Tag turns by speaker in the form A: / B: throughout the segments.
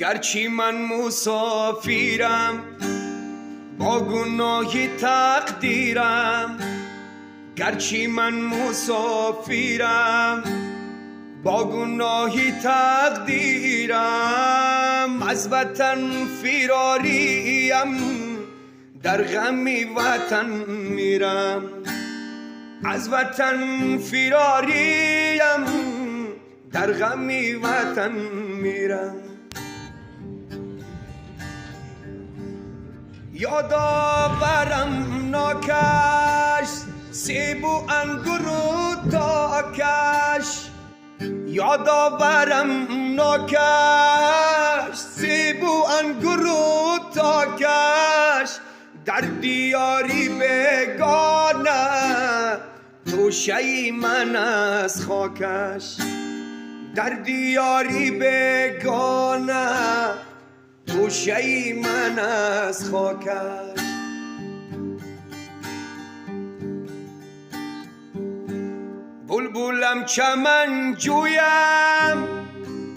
A: گرچه من مسافرم با گناه تقدیرم، گرچه من مسافرم با گناه تقدیرم، از وطن فراریم در غم وطن میرم، از وطن فراریم در غم وطن میرم. یادآورم ناکش سیب و انگور و تاکش، یادآورم ناکش سیب و انگور و تاکش، در دیاری بگانه توشه من از خاکش، در دیاری بگانه توشه من از خاکش. بلبلم چمن جویم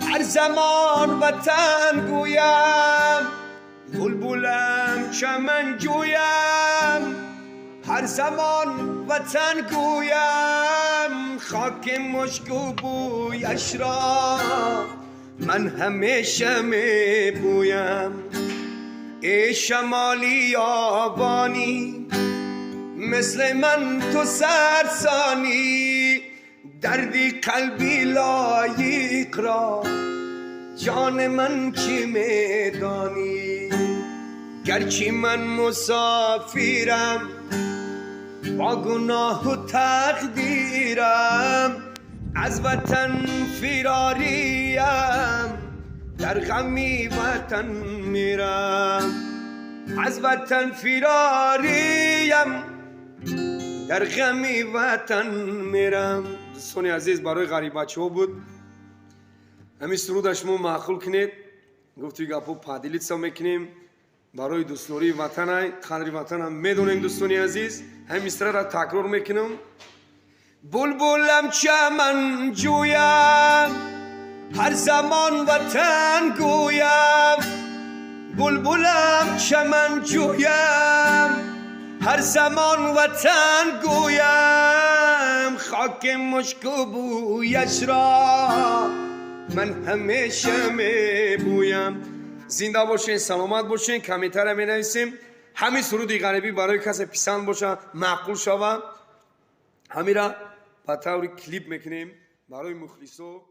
A: هر زمان وطن گویم، بلبلم چمن جویم هر زمان وطن گویم، خاک مشک و بویش را من همیشه می بویم. ای شمالی آبانی مثل من تو سرسانی، دردی قلبی لایق را جان من چی میدانی. گرچه من مسافرم با گناه و تقدیرم، از وطن فراریم در غمی وطن میرم، از وطن فراریم در غمی وطن میرم. دوستان عزیز، برای غریب بچه ها بود. همین سرودش ما معقول کنید، گفتوی گپو پادیلیت سا میکنیم برای دوستنوری وطن های قدر وطن هم میدونیم. دوستان عزیز، همین سر را تکرار میکنم. بلبلم چمن جویم هر زمان وطن گویم، بلبلم چمن جویم هر زمان وطن گویم، خاک مشک و بویش را من همیشه می بویم. زنده باشین، سلامت باشین. کمیتر می نویسیم همین سرودی غریبی برای کسی پسند باشه، معقول شوه، همین را به طور کلیپ میکنیم برای مخلصو.